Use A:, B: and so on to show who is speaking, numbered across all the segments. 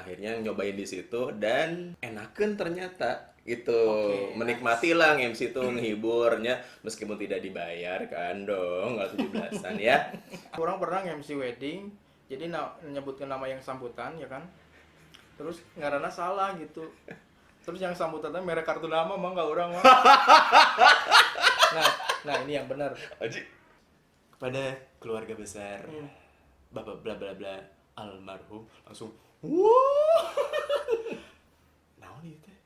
A: akhirnya nyobain di situ dan enakeun ternyata gitu.
B: Oke,
A: Menikmati lah MC itu ngehiburnya meskipun tidak dibayar kan dong, kalau 17-an ya.
B: Orang pernah MC wedding, jadi nyebutkan nama yang sambutan ya kan. Terus ngaranna salah gitu. Terus yang sambutannya merek kartu nama mah enggak orang mah. Nah ini yang benar.
A: Aji. Kepada keluarga besar
B: Hmm.
A: Bapak bla bla bla almarhum langsung wah. Naon ieu teh?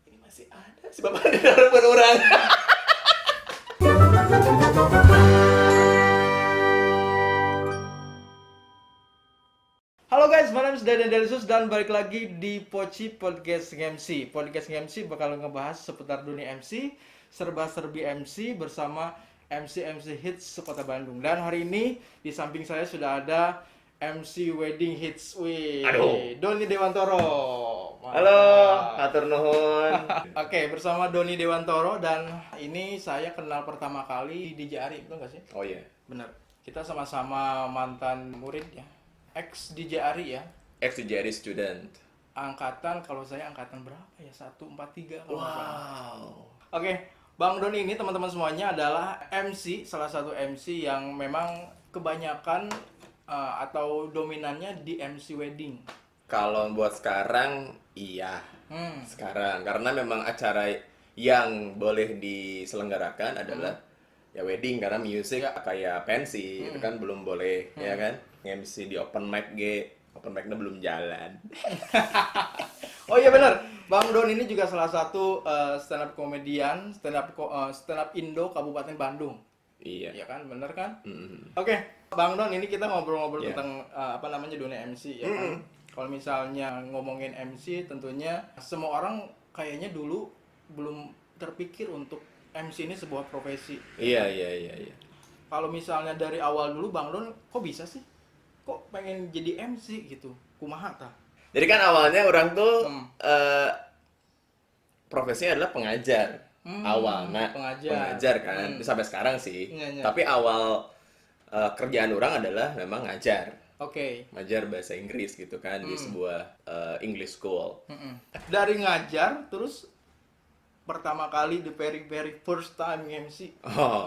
A: Ini masih ada si bapak di dalam orang.
B: Halo guys, my name is Dadan Delisus dan balik lagi di Poci Podcast MC. Podcast MC bakal ngebahas seputar dunia MC, serba-serbi MC bersama MC hits sekota Bandung. Dan hari ini di samping saya sudah ada MC Wedding Hits. Wih,
A: Aduh.
B: Doni Dewantoro. Mantap.
A: Halo, hatur nuhun.
B: Oke, bersama Doni Dewantoro dan ini saya kenal pertama kali di DJ Ari, betul nggak sih?
A: Oh iya,
B: Bener. Kita sama-sama mantan murid ya. Ex DJ Ari ya.
A: ex Jerry student.
B: Angkatan, kalau saya angkatan berapa ya? 143 kalau nggak salah.
A: Wow.
B: Oke, Bang Doni ini teman-teman semuanya adalah MC, salah satu MC yang memang kebanyakan atau dominannya di MC wedding.
A: Kalau buat sekarang iya.
B: Hmm.
A: Sekarang karena memang acara yang boleh diselenggarakan adalah ya wedding karena music kayak pensi itu kan belum boleh ya kan. MC di open mic open mic-nya belum jalan.
B: Oh iya benar, Bang Don ini juga salah satu stand up komedian, stand up Indo Kabupaten Bandung.
A: Iya.
B: Iya kan, bener kan?
A: Mm.
B: Oke, Bang Don ini kita ngobrol-ngobrol
A: Iya.
B: tentang dunia MC ya kan. Kalau misalnya ngomongin MC tentunya semua orang kayaknya dulu belum terpikir untuk MC ini sebuah profesi.
A: Iya.
B: Kalau misalnya dari awal dulu Bang Don kok bisa sih? Kok pengen jadi MC gitu? Kumaha tah?
A: Jadi kan awalnya orang tuh
B: Hmm.
A: profesinya adalah pengajar. Awalnya
B: pengajar.
A: kan sampai sekarang sih.
B: Iya.
A: Tapi awal kerjaan orang adalah memang ngajar.
B: Oke.
A: Ngajar bahasa Inggris gitu kan di sebuah English school.
B: Dari ngajar terus pertama kali the very first time MC.
A: Oh.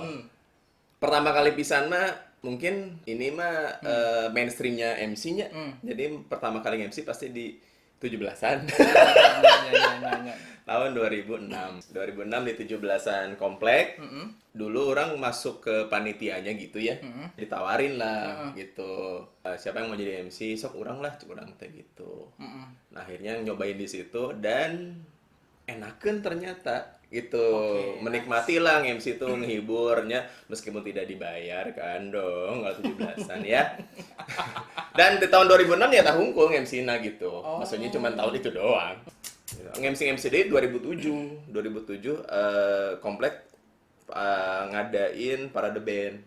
A: Pertama kali pisan mah mungkin ini mah mainstreamnya MC-nya. Jadi pertama kali MC pasti di 17-an.
B: Ya.
A: Tahun 2006. 2006 di 17-an komplek. Dulu orang masuk ke panitianya gitu ya. Ditawarin lah gitu. Siapa yang mau jadi MC? Sok urang lah, cuk urang teh gitu. Nah, akhirnya nyobain di situ dan enakeun ternyata gitu.
B: Oke,
A: Menikmati lah MC itu ngehiburnya meskipun tidak dibayar kan dong, kalau 17-an ya. Dan di tahun 2006 ya tak hungkul MC-na gitu. Maksudnya cuma tahun itu doang. MC deh 2007 komplek ngadain parade band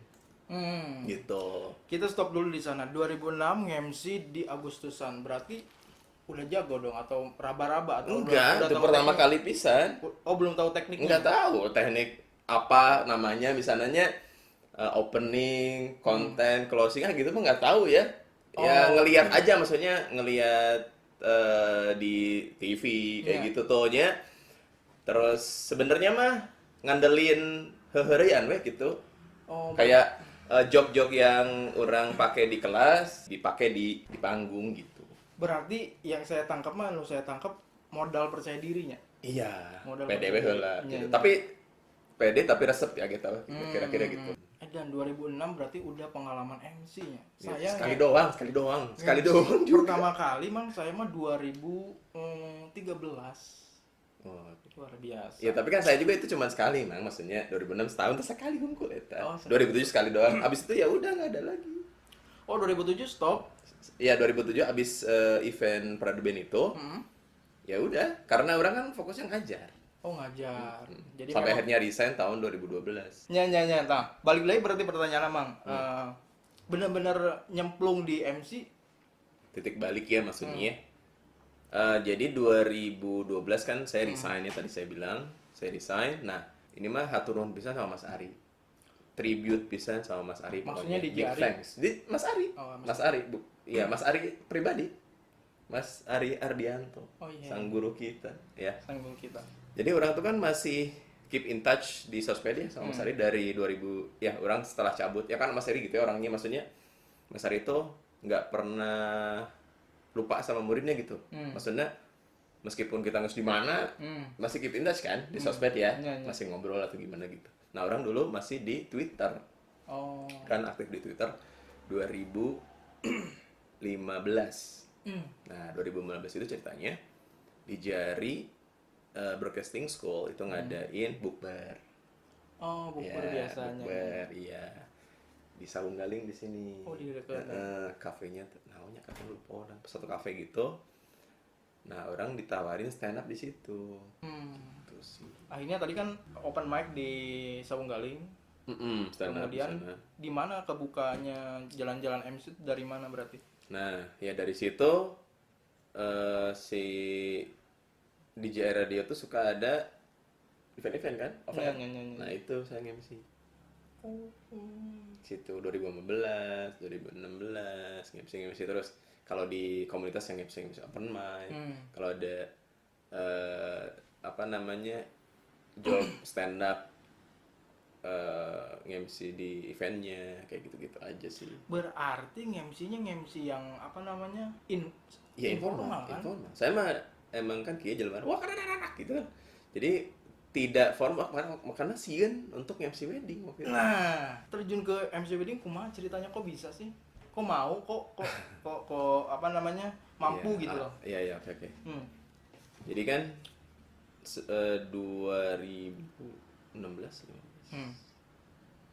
A: gitu.
B: Kita stop dulu di sana. 2006 MC di Agustusan. Berarti udah jago dong atau raba-raba atau
A: Enggak, itu
B: tahu
A: pertama
B: teknik?
A: kali pisan.
B: Oh, belum tahu tekniknya.
A: Enggak tahu teknik apa namanya misalnya opening, konten, closing gitu mah nggak tahu ya. Ya ngelihat aja maksudnya ngelihat di TV kayak gitu tuh nya. Terus sebenarnya mah ngandelin heheurean we gitu.
B: Oh,
A: Kayak jok-jok yang orang pakai di kelas dipakai di panggung gitu.
B: berarti yang saya tangkap modal percaya dirinya.
A: Iya,
B: Modal
A: pede
B: percaya
A: heula
B: diri.
A: gitu.
B: Iya.
A: Tapi pede tapi resep ya gitu. Kira-kira gitu.
B: Dan 2006 berarti udah pengalaman MC-nya. Saya
A: Sekali doang.
B: pertama kali mang saya mah 2013.
A: Oh.
B: Luar biasa.
A: Ya tapi kan saya juga itu cuma sekali, Mang. Maksudnya 2006 setahun terus sekali hungkul eta.
B: Oh,
A: 2007 sekali doang. Abis itu ya udah nggak ada lagi.
B: Oh, 2007 stop.
A: Ya 2007 abis event Parade Band itu. Ya udah, karena orang kan fokusnya ngajar.
B: Oh, ngajar. Jadi
A: Sampai
B: memang
A: akhirnya resign tahun 2012.
B: Nya. Nah, balik lagi berarti pertanyaan Mang. Bener-bener nyemplung di MC.
A: Titik balik ya maksudnya. Jadi 2012 kan saya resign ya tadi saya bilang. Saya resign. Nah, ini mah haturun pisan sama Mas Ari. Tribute pisan sama Mas Ari.
B: Maksudnya
A: pokoknya.
B: di
A: Big
B: Ari?
A: thanks. Di Mas Ari.
B: Oh,
A: Mas Ari. Iya, Mas Ari pribadi. Mas Ari Ardianto,
B: Oh iya.
A: sang guru kita, ya.
B: Sang guru kita.
A: Jadi orang tuh kan masih keep in touch di sosmed ya sama Mas Ari dari 2000, ya orang setelah cabut, ya kan Mas Ari gitu ya orangnya, maksudnya Mas Ari itu nggak pernah lupa sama muridnya gitu. Maksudnya meskipun kita nggak di mana, masih keep in touch kan di sosmed ya,
B: Iya, iya.
A: masih ngobrol atau gimana gitu. Nah orang dulu masih di Twitter,
B: Oh.
A: kan aktif di Twitter 2015. Nah 2015 itu ceritanya di Jari Broadcasting School itu ngadain bukber.
B: Oh, bukber
A: Ya,
B: biasanya.
A: bukber, iya. Di Sawung Galing di sini.
B: Oh, di dekat.
A: Kafenya namanya kafe lupa orang. Satu kafe gitu. Nah, orang ditawarin stand up di situ. Terus sih.
B: Akhirnya tadi kan open mic di Sawung Galing.
A: Stand up di
B: Kemudian
A: sana.
B: di mana kebukanya jalan-jalan MC itu dari mana berarti?
A: Nah, ya dari situ si DJ Radio tuh suka ada event-event kan?
B: Iya,
A: Open.
B: iya.
A: Nah, itu saya MC. Situ 2015, 2016 MC terus. Kalau di komunitas yang MC open mic. Kalau ada apa namanya job stand up MC di eventnya kayak gitu-gitu aja sih.
B: Berarti MC-nya MC yang apa namanya?
A: Ya informal,
B: kan?
A: informal. Saya mah emang kan kieu jelema wah kan anak gitu kan. Jadi tidak formal karena sieun untuk MC wedding waktu itu.
B: Nah, terjun ke MC wedding kumaha ceritanya kok bisa sih? Kok mau? Kok apa namanya? Mampu
A: Iya,
B: gitu loh.
A: Iya, oke. Jadi kan 2016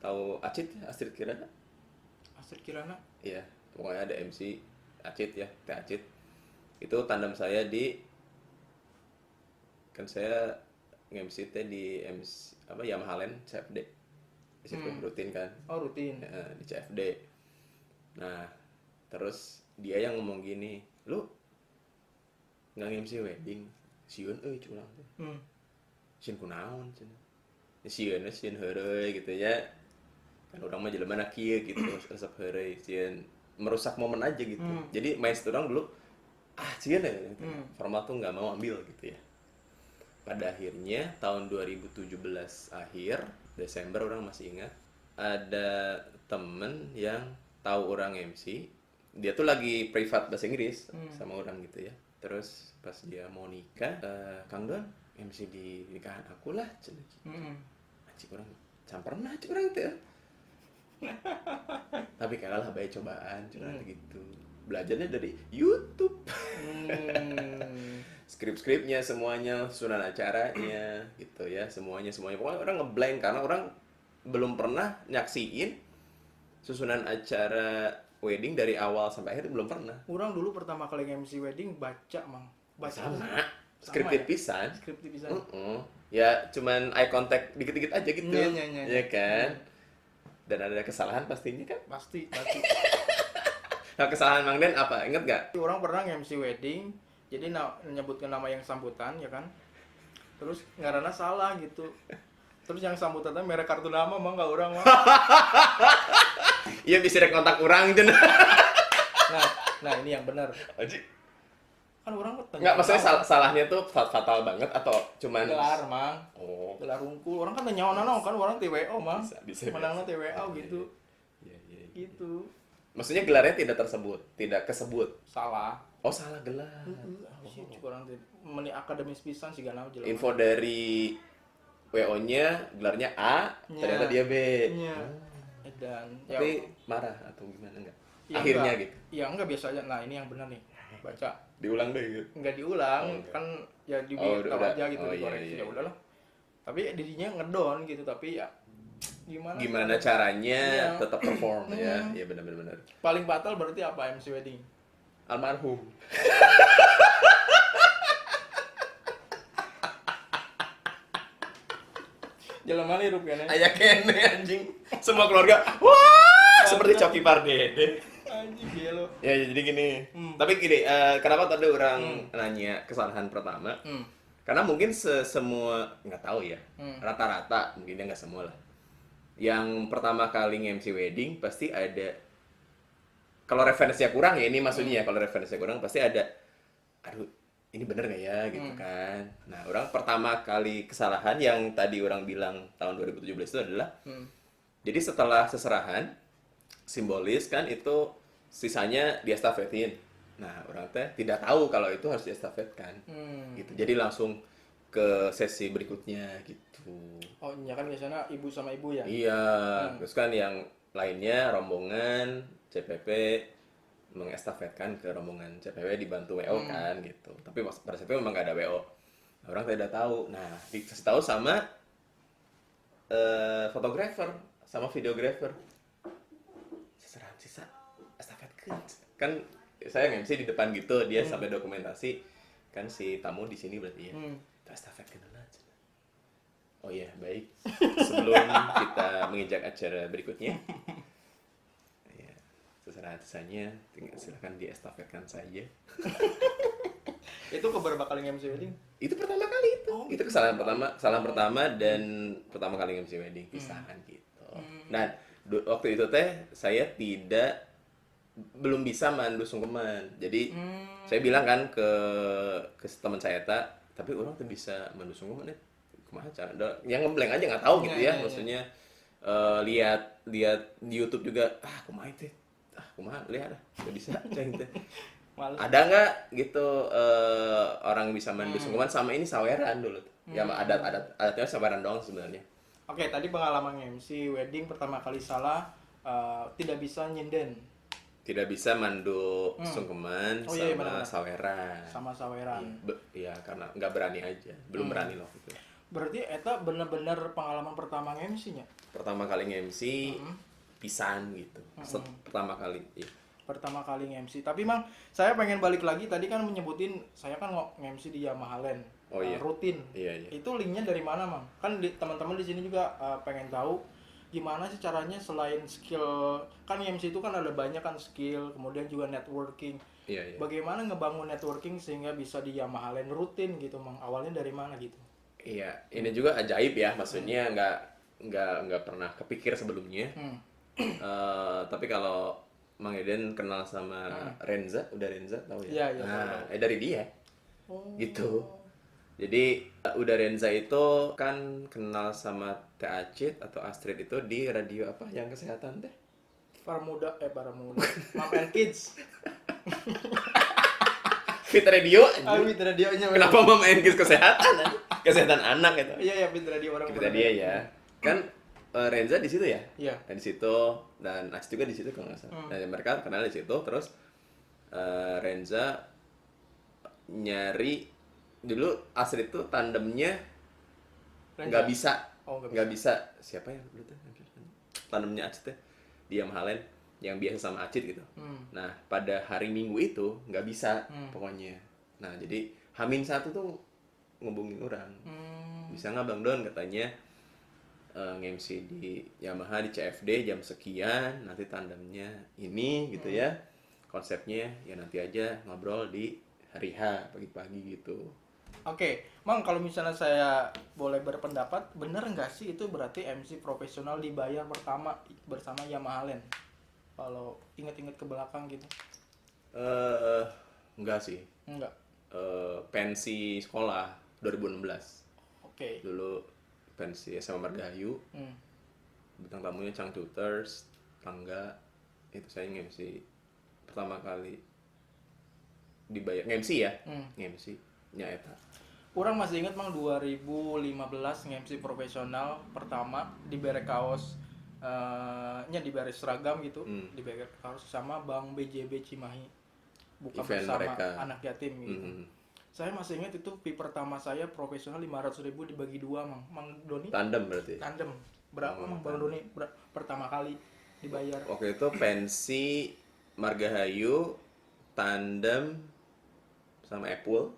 A: tahu Acit ya, Astrid Kirana?
B: Astrid Kirana?
A: Iya, pokoknya ada MC Acit ya, Teh Acit. Itu tandem saya di kan saya nge-MC teh di MC apa Yamaha Land CFD. Di situ rutin kan.
B: Oh, rutin.
A: Di CFD. Nah, terus dia yang ngomong gini, "Lu nggak nge-MC wedding, sieun euy culang teh." Sieun kunaon cenah. Sieun heureuy gitu ya. Kan urang mah jelema kieu gitu, resep heureuy, sieun merusak momen aja gitu. Jadi maestro orang dulu sieun ya gitu. Format tuh nggak mau ambil gitu ya. Pada akhirnya tahun 2017 akhir Desember orang masih ingat ada temen yang tahu orang MC, dia tuh lagi privat bahasa Inggris sama orang gitu ya. Terus pas dia mau nikah, Kang Don MC di nikahan aku lah cenah. Cik orang pernah cik orang teh. Tapi kalah bae cobaan cenah gitu. Belajarnya dari YouTube. Skrip-skripnya semuanya, susunan acaranya gitu ya, semuanya pokoknya orang ngeblank karena orang belum pernah nyaksiin susunan acara wedding dari awal sampai akhir, belum pernah.
B: Orang dulu pertama kali MC wedding baca, Mang. Baca
A: Sama skripted
B: ya?
A: pisan.
B: Skripted pisan.
A: Ya cuman eye contact dikit-dikit aja gitu.
B: Iya.
A: Ya kan? Dan ada kesalahan pastinya kan?
B: Pasti.
A: Nah, kesalahan Mang Den apa? Ingat gak?
B: Orang pernah MC wedding, jadi menyebutkan nama yang sambutan ya kan. Terus ngaranna salah gitu. Terus yang sambutannya merek kartu nama Mang gak orang Mang.
A: Iya bisa ada kontak orang cenah.
B: Nah ini yang benar.
A: Aji.
B: Kan orang ketemu.
A: Enggak, maksudnya salahnya tuh fatal banget atau cuman
B: gelar, Mang.
A: Oh,
B: Gelar unggul. Orang kan tanya kan orang TWO, Mang.
A: Bisa.
B: Menangnya TWO gitu.
A: Iya.
B: Gitu.
A: Maksudnya gelarnya tidak kesebut.
B: Salah.
A: Oh, salah gelar.
B: Sih orang meni akademis pisan sih gak jelas.
A: Info dari WO-nya gelarnya A, ternyata dia B.
B: Iya. Dan
A: Tapi marah atau gimana enggak?
B: ya
A: Akhirnya
B: enggak.
A: gitu.
B: Ya enggak biasa aja. Nah, ini yang benar nih. Baca.
A: Diulang deh gitu.
B: Enggak diulang,
A: Oh, enggak.
B: kan ya
A: Oh,
B: diberitahu
A: udah.
B: aja gitu,
A: Oh, iya,
B: dikoreksi.
A: iya.
B: Ya udahlah. Tapi dirinya ngedon gitu, tapi ya
A: Gimana caranya
B: Iya.
A: tetap perform ya? Iya benar.
B: Paling batal berarti apa MC wedding?
A: Almarhum.
B: Jalan mana hirup kan ya?
A: Ayah kene anjing. Semua keluarga. Wah, seperti Coki Pardede.
B: Anjing gelo.
A: Ya jadi gini. Tapi gini, kenapa tadi orang nanya kesalahan pertama? Karena mungkin semua nggak tahu ya. Rata-rata mungkin ya nggak semua lah. Yang pertama kali nge-MC wedding pasti ada, kalau referensinya kurang ya ini maksudnya ya, kalau referensinya kurang pasti ada aduh ini bener nggak ya gitu kan. Nah orang pertama kali kesalahan yang tadi orang bilang tahun 2017 itu adalah jadi setelah seserahan simbolis kan itu sisanya diestafetin. Nah orang teh tidak tahu kalau itu harus diestafetkan gitu, jadi langsung ke sesi berikutnya gitu.
B: Oh iya kan biasanya ibu sama ibu ya.
A: Iya, terus kan yang lainnya rombongan CPP mengestafetkan ke rombongan CPW dibantu WO kan gitu. Tapi pada saat itu memang gak ada WO. Nah, orang tidak tahu. Nah, dikasih tahu sama fotografer sama videografer. Seserahan sisa estafetkan. Kan saya MC di depan gitu, dia sampai dokumentasi kan si tamu di sini berarti ya. Kita estafetkan dulu aja. Oh iya, baik. Sebelum kita menginjak acara berikutnya, ya, seserahan sisanya silakan diestafetkan saja.
B: Itu keberapa kali MC wedding?
A: Itu pertama kali itu. Itu kesalahan pertama dan pertama kali MC wedding pisahan gitu. Nah, waktu itu teh saya belum bisa mandu sungkeman. Jadi saya bilang kan ke teman saya tapi orang tuh bisa mandu sungkeman ya. Kumaha cara? Yang ngeblank aja nggak tahu gitu ya. Maksudnya lihat di YouTube juga kumaha itu. Kumaha lihat nggak bisa ceng teh. Ada nggak gitu orang bisa mandu sungkeman sama ini saweran dulu tuh. Ya adatnya saweran doang sebenarnya.
B: Oke, tadi pengalaman MC wedding pertama kali salah tidak bisa nyinden.
A: Tidak bisa mandu sungkeman
B: Oh, iya,
A: sama
B: benar-benar.
A: saweran.
B: Sama saweran.
A: Iya, karena nggak berani aja, belum berani loh gitu.
B: Berarti eta bener-bener pengalaman pertama MC-nya.
A: Pertama kali MC pisan gitu. Pertama kali. Iya.
B: Pertama kali MC. Tapi Mang, saya pengen balik lagi tadi kan menyebutin saya kan MC di Yamaha Land.
A: Oh, iya.
B: Rutin.
A: Iya.
B: Itu linknya dari mana, Mang? Kan teman-teman di sini juga pengen tahu gimana sih caranya selain skill, kan MC itu kan ada banyak kan skill, kemudian juga networking.
A: Iya.
B: Bagaimana ngebangun networking sehingga bisa di Yamaha Land rutin gitu, Mang? Awalnya dari mana gitu?
A: Iya, ini juga ajaib ya, maksudnya nggak pernah kepikir sebelumnya. Tapi kalau Mang Eden kenal sama Renza, udah Renza tahu ya?
B: Iya,
A: Nah, dari dia.
B: Oh.
A: Gitu. Jadi udah Renza itu kan kenal sama Teh Acit atau Astrid itu di radio apa yang kesehatan teh?
B: Para muda. Mom and Kids.
A: Fit Radio.
B: Fit radionya.
A: Kenapa Mom and Kids kesehatan? Kesehatan anak itu.
B: Iya, Fit radio orang.
A: Fit Radio ya. Kan Renza di situ ya?
B: Iya.
A: Nah, di situ dan Acit juga di situ kalau nggak salah. Nah, mereka kenal di situ terus Renza nyari dulu Astrid tuh tandemnya nggak bisa. Nggak bisa. Siapa ya dulu tuh? Tandemnya Acit teh di Yamaha Land yang biasa sama Acit gitu. Nah pada hari Minggu itu nggak bisa pokoknya. Nah jadi H-1 tuh ngubungin orang. Bisa nggak Bang Don katanya nge-MC di Yamaha di CFD jam sekian, nanti tandemnya ini gitu ya. Konsepnya ya nanti aja ngobrol di hari H pagi-pagi gitu.
B: Oke, Mang, kalau misalnya saya boleh berpendapat, bener nggak sih itu berarti MC profesional dibayar pertama bersama Yamaha Land? Kalau inget-inget ke belakang gitu.
A: Enggak sih.
B: Enggak.
A: Pensi sekolah 2016.
B: Oke.
A: Dulu pensi SMA Margahayu. Bintang tamunya Chang Tutors, Tangga. Itu saya nge-MC pertama kali dibayar nge-MC ya. Nge-MC nya eta.
B: Kurang masih ingat Mang 2015 nge-MC profesional pertama di bere kaos di bere seragam gitu, di bere kaos sama Bang BJB Cimahi. Buka
A: event
B: bersama
A: mereka.
B: Anak yatim gitu. Saya masih ingat itu fee pertama saya profesional 500.000 dibagi dua, Mang. Mang Doni?
A: Tandem berarti.
B: Tandem. Berapa Mang Bang Doni pertama kali dibayar?
A: Waktu itu pensi Margahayu tandem sama Apple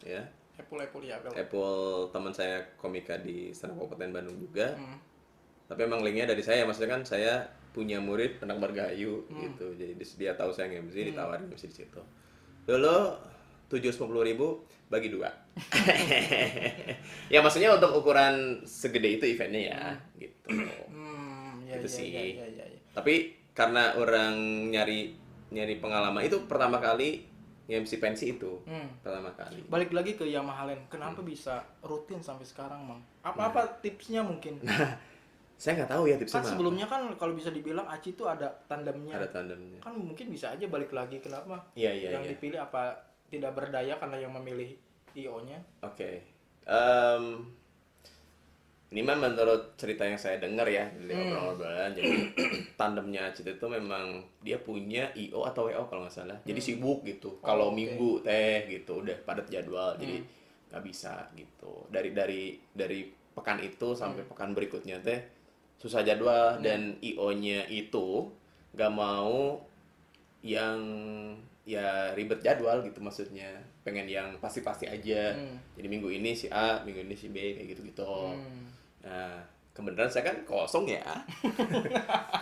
A: ya.
B: Apple ya,
A: Apple teman saya komika di Senang Kabupaten Bandung juga. Tapi emang linknya dari saya, maksudnya kan saya punya murid anak Margahayu gitu. Jadi dia tahu saya nge-MC, ditawarin nge-MC di situ. Dulu 750.000 bagi 2. Ya maksudnya untuk ukuran segede itu eventnya ya, gitu. Gitu sih.
B: Ya.
A: Tapi karena orang nyari pengalaman itu pertama kali nge-MC pensi itu
B: Hmm.
A: pertama kali.
B: Balik lagi ke Yamaha Land, kenapa bisa rutin sampai sekarang, Mang? Apa tipsnya mungkin?
A: Saya nggak tahu ya tipsnya
B: Kan
A: apa.
B: sebelumnya kan kalau bisa dibilang Aci itu ada tandemnya.
A: Ada tandemnya.
B: Kan mungkin bisa aja balik lagi, kenapa?
A: Iya.
B: Yang dipilih apa tidak berdaya karena yang memilih IO-nya?
A: Oke. Ini mah menurut cerita yang saya dengar ya dari obrolan-obrolan. Jadi tandemnya Acit itu memang dia punya IO atau WO kalau nggak salah. Jadi sibuk gitu. Kalau
B: oke.
A: minggu gitu udah padat jadwal. Jadi nggak bisa gitu. Dari pekan itu sampai pekan berikutnya susah jadwal dan IO-nya itu nggak mau yang ya ribet jadwal gitu, maksudnya pengen yang pasti-pasti aja. Jadi minggu ini si A, minggu ini si B kayak gitu-gitu. Nah, kebenaran saya kan kosong ya.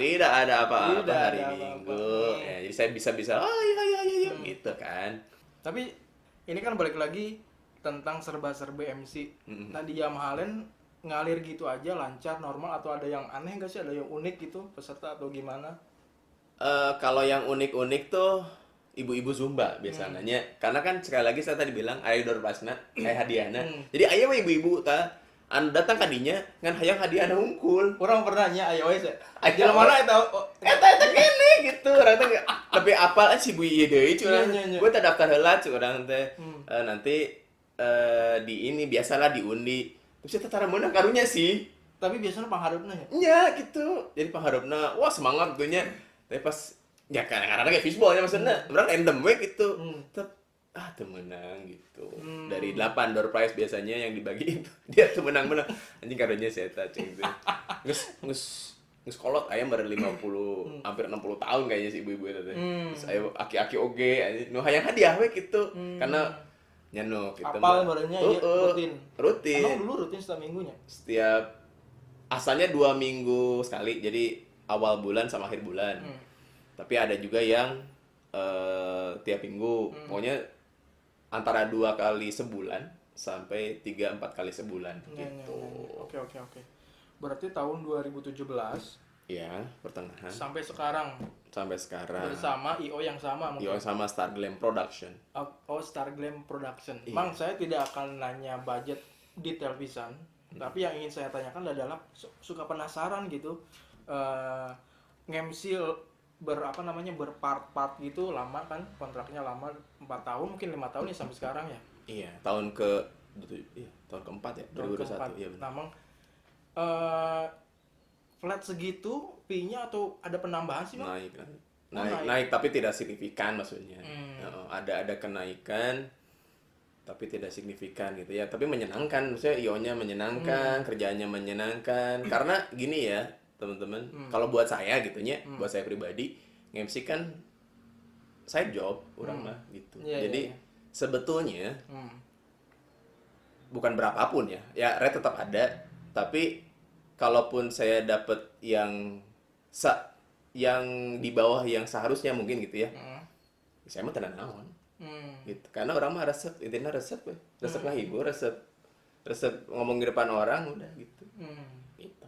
A: Tidak ada apa-apa
B: Tidak
A: hari
B: ada
A: Minggu.
B: apa-apa.
A: Ya, jadi saya bisa iya gitu kan.
B: Tapi ini kan balik lagi tentang serba-serbi MC. Nah di Yamaha Land ngalir gitu aja lancar normal atau ada yang aneh nggak sih, ada yang unik gitu peserta atau gimana?
A: Kalau yang unik-unik tuh ibu-ibu Zumba biasanya. Karena kan sekali lagi saya tadi bilang aya door pasna, aya hadiahna. Jadi aya mah ibu-ibu tah anu datang kadinya ngan hayang hadiahna hungkul.
B: Orang pernah nya ayo ya.
A: Aja
B: Jalan mana eta?
A: Eta kene gitu. Orang teh tapi apal si bu ieu deui curang.
B: Iya.
A: Gue teh daftar heula curang teh. Nanti di ini biasalah diundi. Terus saya tara meunang karunya sih.
B: Tapi biasanya pangharupna ya.
A: Nya gitu. Jadi pengharapna wah semangat gue nya. Tapi pas ya kadang-kadang kayak fishball ya maksudnya. Orang random we gitu. Tetep tuh menang gitu. Dari 8 door prize biasanya yang dibagi itu dia tuh menang-menang. Anjing karunya saya eta cing itu. Nges kolot ayam baru 50 hampir 60 tahun kayaknya si ibu-ibu itu teh. Terus ayo aki-aki oge nu hayang hadiah we gitu. Karena nyano gitu
B: Apal barunya ya rutin.
A: Rutin.
B: Emang dulu rutin setiap minggunya?
A: Setiap asalnya 2 minggu sekali. Jadi awal bulan sama akhir bulan. Tapi ada juga yang tiap minggu. Pokoknya antara 2 kali sebulan sampai 3-4 kali sebulan gitu.
B: Oke. Berarti tahun 2017
A: Ya, pertengahan
B: sampai sekarang
A: sampai sekarang.
B: bersama IO yang sama mungkin.
A: Yo sama Star Glam Production.
B: Oh, Star Glam Production.
A: Iya.
B: Mang, saya tidak akan nanya budget detail pisan, tapi yang ingin saya tanyakan adalah suka penasaran gitu. Nge-MC berpart-part gitu lama kan, kontraknya lama 4 tahun mungkin 5 tahun ya sampai sekarang ya.
A: Iya, tahun keempat ya, 2021. Iya benar.
B: Nah, Mang, flat segitu fee-nya atau ada penambahan sih, Mang?
A: Naik tapi tidak signifikan maksudnya. Ada kenaikan tapi tidak signifikan gitu ya, tapi menyenangkan, maksudnya IO-nya menyenangkan, kerjaannya menyenangkan. Karena gini ya teman-teman, kalau buat saya gitunya, buat saya pribadi nge-MC kan side job orang mah gitu. Jadi sebetulnya bukan berapapun ya rate tetap ada, tapi kalaupun saya dapat yang di bawah yang seharusnya mungkin gitu ya, saya mah tenan naon gitu. Karena orang mah intinya resep ngehibur, resep ngomong di depan orang udah gitu. Gitu.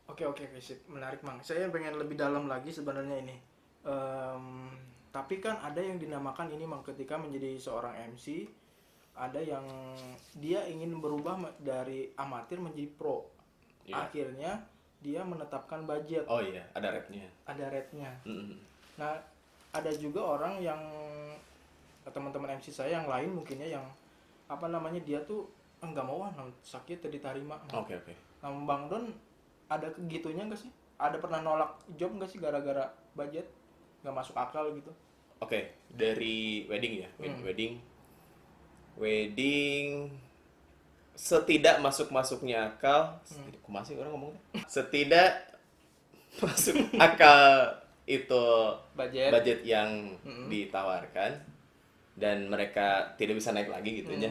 B: Oke, sip. Menarik, Mang. Saya pengen lebih dalam lagi sebenarnya ini. Tapi kan ada yang dinamakan ini, Mang, ketika menjadi seorang MC, ada yang dia ingin berubah dari amatir menjadi pro.
A: Iya.
B: Akhirnya dia menetapkan budget.
A: Oh iya, ada rate-nya.
B: Ada rate-nya. Nah, ada juga orang yang teman-teman MC saya yang lain mungkinnya yang dia tuh enggak mau sakit diterima.
A: Oke.
B: Nah, Bang Don ada gitunya nggak sih? Ada pernah nolak job nggak sih gara-gara budget nggak masuk akal gitu?
A: Oke, dari wedding ya, wedding setidak masuknya akal, masih orang ngomongnya, setidak masuk akal itu budget yang ditawarkan dan mereka tidak bisa naik lagi gitunya.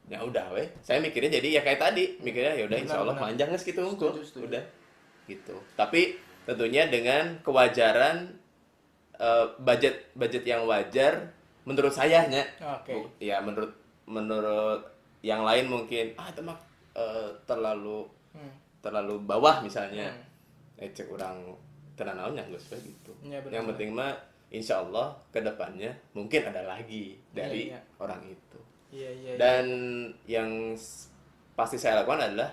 A: Ya udah weh, saya mikirnya jadi ya kayak tadi, mikirnya ya udah insya Allah panjang guys gitu,
B: Setuju.
A: udah gitu. Tapi tentunya dengan kewajaran budget yang wajar menurut saya nya. Ya menurut yang lain mungkin itu mah terlalu bawah misalnya. Cek orang tenan naon nya geus gitu.
B: Ya,
A: yang penting mah insya Allah kedepannya mungkin ada lagi dari
B: Iya, iya.
A: orang itu.
B: Iya, iya, iya.
A: Dan yang pasti saya lakukan adalah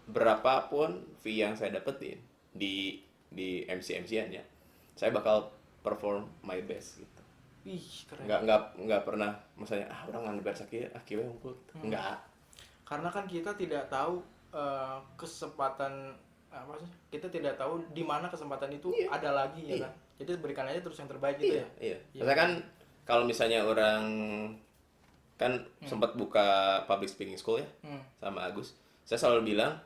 A: berapapun fee yang saya dapetin di MC-MC-an ya, saya bakal perform my best gitu.
B: Wih, keren.
A: Nggak pernah misalnya orang nggak sakit kieu unggul gitu. Nggak.
B: Karena kan kita tidak tahu kesempatan apa sih? Kita tidak tahu di mana kesempatan itu ada lagi ya kan. Jadi berikan aja terus yang terbaik gitu ya.
A: Iya. Misalnya kan kalau misalnya orang kan sempat buka public speaking school ya sama Agus, saya selalu bilang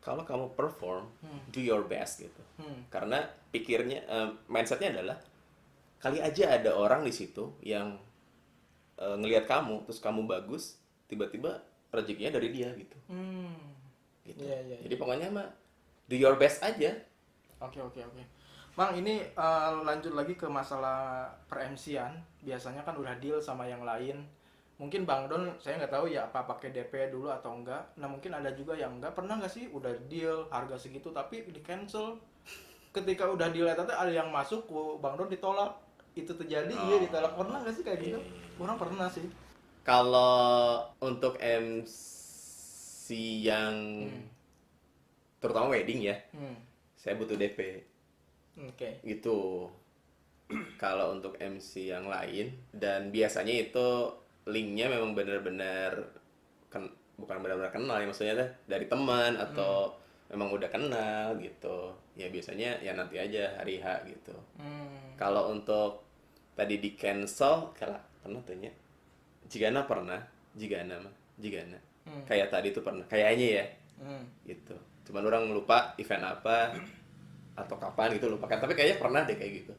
A: kalau kamu perform, do your best gitu. Karena pikirnya, mindsetnya adalah kali aja ada orang di situ yang ngelihat kamu, terus kamu bagus, tiba-tiba rezekinya dari dia gitu. Gitu.
B: Iya, iya.
A: Jadi pokoknya mah do your best aja.
B: Oke. Bang, ini lanjut lagi ke masalah per-MC-an. Biasanya kan udah deal sama yang lain. Mungkin Bang Don, saya nggak tahu ya apa pakai DP dulu atau enggak. Nah mungkin ada juga yang enggak. Pernah nggak sih udah deal harga segitu tapi di cancel. Ketika udah deal ada yang masuk, Bang Don ditolak. Itu terjadi, iya ditolak. Pernah nggak sih kayak gitu? Orang pernah sih.
A: Kalau untuk MC yang terutama wedding ya, saya butuh DP.
B: Oke.
A: Gitu. Kalau untuk MC yang lain, dan biasanya itu linknya memang benar-benar bukan benar-benar kenal ya, maksudnya teh dari teman atau memang udah kenal gitu ya, biasanya ya nanti aja hari H gitu. Kalau untuk tadi di cancel kayak pernah tanya Jigana kayak tadi tuh pernah kayaknya ya gitu, cuman orang lupa event apa atau kapan gitu, lupa kan, tapi kayaknya pernah deh kayak gitu.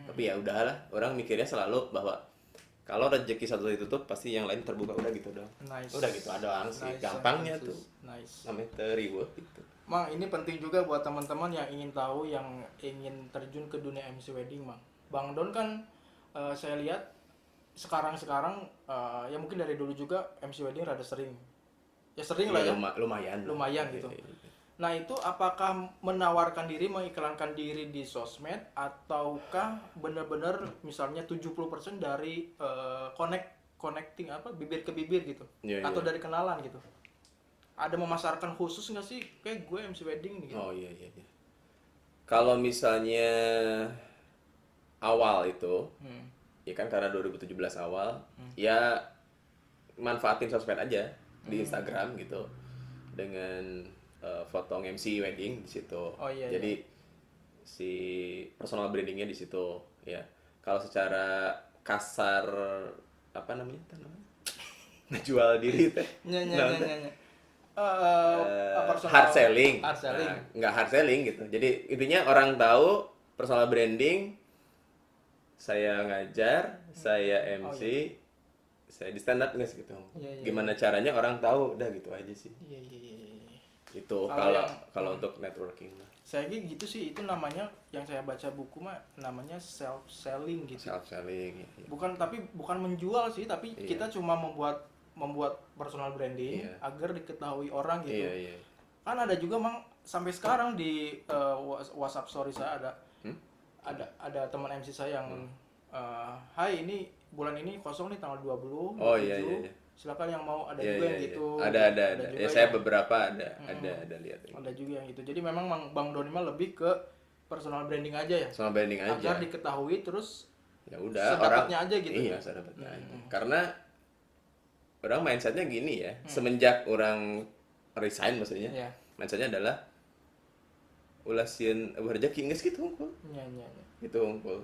A: Tapi ya udahlah, orang mikirnya selalu bahwa kalau rezeki satu ditutup pasti yang lain terbuka, udah gitu dong.
B: Nice.
A: Udah gitu doang sih,
B: Nice,
A: gampangnya
B: nice.
A: tuh
B: Nice.
A: namanya terreward gitu.
B: Mang, ini penting juga buat teman-teman yang ingin tahu, yang ingin terjun ke dunia MC wedding, Mang. Bang Don kan saya lihat sekarang ya mungkin dari dulu juga MC wedding rada sering. Ya sering lah ya. Lumayan gitu. Nah, itu apakah menawarkan diri, mengiklankan diri di sosmed, ataukah benar-benar misalnya 70% dari connecting apa bibir ke bibir gitu, atau dari kenalan gitu? Ada memasarkan khusus nggak sih, kayak gue MC wedding nih gitu?
A: Oh iya. Kalau misalnya awal itu, ya kan karena 2017 awal, ya manfaatin sosmed aja di Instagram gitu dengan foto MC wedding di situ.
B: Oh, iya,
A: jadi si personal brandingnya di situ ya. Kalau secara kasar apa namanya? Ngejual diri teh. Hard selling. Nah, nggak hard selling gitu. Jadi intinya orang tahu personal branding, saya ngajar, saya MC, saya di stand up nggak sih gitu. Gimana caranya orang tahu, udah gitu aja sih.
B: Iya.
A: Itu kalau untuk networking.
B: Saya gitu sih, itu namanya yang saya baca buku mah namanya self selling gitu.
A: Self selling. Ya.
B: Bukan menjual sih, tapi kita cuma membuat personal branding agar diketahui orang gitu.
A: Iya.
B: Kan ada juga Mang, sampai sekarang di WhatsApp story saya ada teman MC saya yang hai, ini bulan ini kosong nih tanggal 20.
A: Oh iya.
B: Silakan yang mau, ada juga yang gitu.
A: Ada. Ya saya beberapa ada lihat.
B: Ada juga yang gitu. Jadi memang Bang Doni mah lebih ke personal branding aja ya.
A: Personal branding aja.
B: Agar diketahui, terus
A: ya udah
B: sedapatnya aja gitu.
A: Iya, sedapatnya aja. Karena orang mindsetnya gini ya, semenjak orang resign maksudnya. Mindsetnya adalah ulah sieun rezeki geus gitu hungkul.
B: Iya.
A: Gitu hungkul.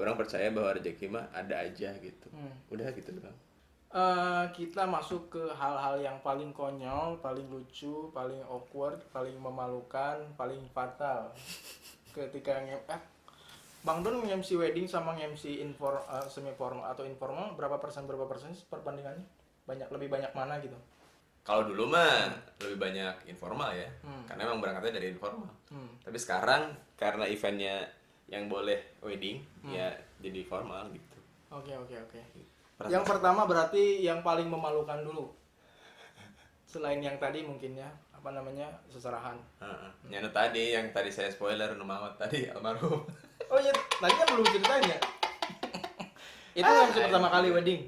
A: Orang percaya bahwa rezeki mah ada aja gitu. Udah gitu doang.
B: Kita masuk ke hal-hal yang paling konyol, paling lucu, paling awkward, paling memalukan, paling fatal. Ketika Bang Don nge-MC wedding sama nge-MC semi formal atau informal, berapa persen sih perbandingannya? Lebih banyak mana gitu?
A: Kalau dulu mah lebih banyak informal ya, karena emang berangkatnya dari informal. Tapi sekarang karena eventnya yang boleh wedding, ya jadi formal gitu.
B: Oke. Yang pertama berarti yang paling memalukan dulu. Selain yang tadi mungkin ya, seserahan.
A: Yang tadi saya spoiler Numawat tadi almarhum.
B: Oh iya, tadi kan belum ceritain ya. Itu MC pertama kali wedding.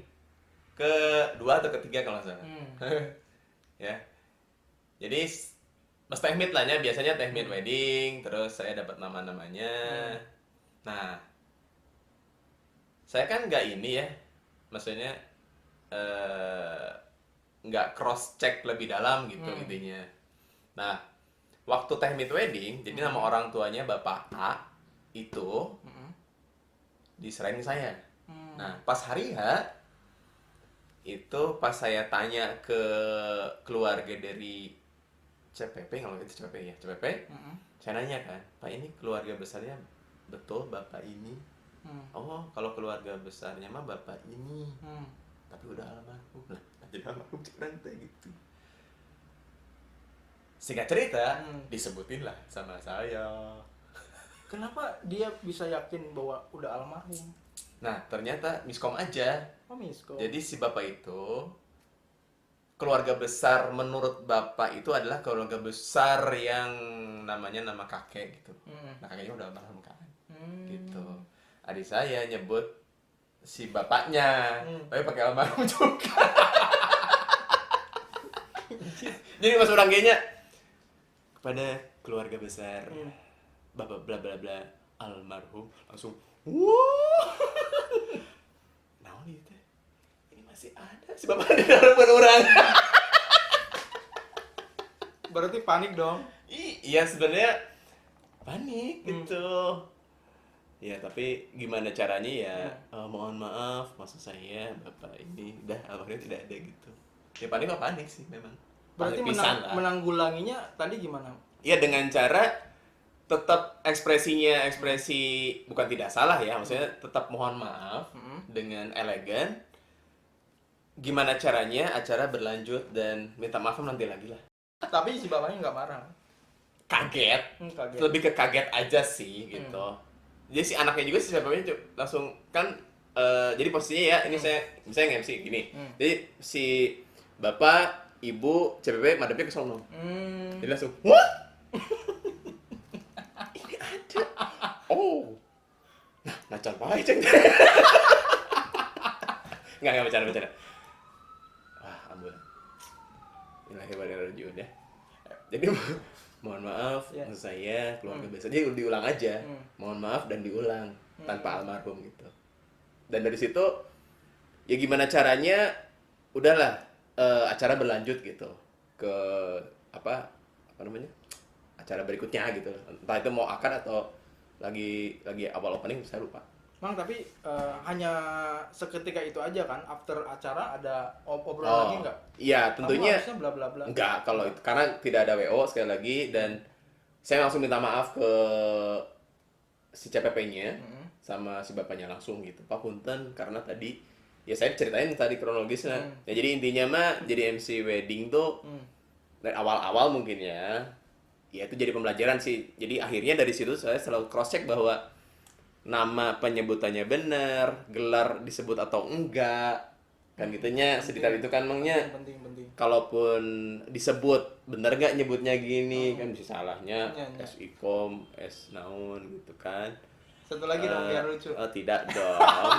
A: Kedua atau ketiga kalau nggak salah. Ya. Jadi pas teh meet lah ya, biasanya teh meet wedding, terus saya dapat nama-namanya. Nah, saya kan nggak ini ya, maksudnya nggak cross check lebih dalam gitu intinya. Nah, waktu teh meet wedding, jadi nama orang tuanya Bapak A itu diserahin ke saya. Nah, pas hari H itu pas saya tanya ke keluarga dari CPP, kalau itu CPP ya, CPP, saya nanya kan, Pak ini keluarga besarnya betul Bapak ini? Oh, kalau keluarga besarnya mah Bapak ini, tapi udah almarhum lah, jadi almarhum sekarang kayak gitu. Singkat cerita, disebutin lah sama saya.
B: Kenapa dia bisa yakin bahwa udah almarhum?
A: Nah, ternyata miskom aja.
B: Oh, miskom.
A: Jadi si bapak itu, keluarga besar menurut bapak itu adalah keluarga besar yang namanya nama kakek gitu. Nah, kakeknya udah almarhum kan. Gitu. Adik saya nyebut si bapaknya, tapi pakai almarhum juga. Jadi pas orang kayaknya kepada keluarga besar bapak bla bla bla almarhum, langsung wah. Naon itu? Ini masih ada si bapak di dalam orang.
B: Berarti panik dong.
A: Iya sebenarnya panik gitu. Ya tapi gimana caranya ya? Mohon maaf, maksud saya bapak ini udah almarhum tidak ada gitu. Ya panik mah panik sih memang.
B: Berarti menanggulanginya tadi gimana?
A: Ya dengan cara tetap ekspresi bukan tidak salah ya, maksudnya tetap mohon maaf dengan elegan. Gimana caranya acara berlanjut dan minta maaf nanti lagi lah.
B: Tapi si bapaknya nggak marah.
A: Kaget. Lebih ke kaget aja sih gitu. Jadi si anaknya juga si bapaknya langsung kan jadi posisinya ya ini saya misalnya nge-MC gini. Jadi si bapak, ibu, CPP madepnya ke sono. Jadi langsung wah. Ini ada. Oh. Nah, nacal bae ceng. Enggak bercanda. Wah, ampun. Inilah hebatnya rajiun ya. Jadi mohon maaf, maksud saya keluarga besar. Jadi diulang aja. Mohon maaf dan diulang tanpa almarhum gitu. Dan dari situ ya gimana caranya udahlah acara berlanjut gitu ke apa namanya? Acara berikutnya gitu. Entah itu mau akad atau lagi awal opening saya lupa.
B: Mang, tapi hanya seketika itu aja kan? After acara ada obrolan lagi nggak?
A: Iya, tentunya.
B: Kamu harusnya bla bla bla.
A: Enggak, kalau itu karena tidak ada WO sekali lagi dan saya langsung minta maaf ke si CPP-nya sama si bapaknya langsung gitu. Pak Punten karena tadi ya saya ceritain tadi kronologisnya. Ya jadi intinya mah jadi MC wedding tuh dari awal-awal mungkin ya. Ya itu jadi pembelajaran sih. Jadi akhirnya dari situ saya selalu cross check bahwa nama penyebutannya benar, gelar disebut atau enggak. Kan gitunya sedetail itu kan emangnya.
B: Penting.
A: Kalaupun disebut benar nggak nyebutnya gini kan bisa salahnya S ikom, S naun gitu kan.
B: Satu lagi dong biar lucu.
A: Tidak dong.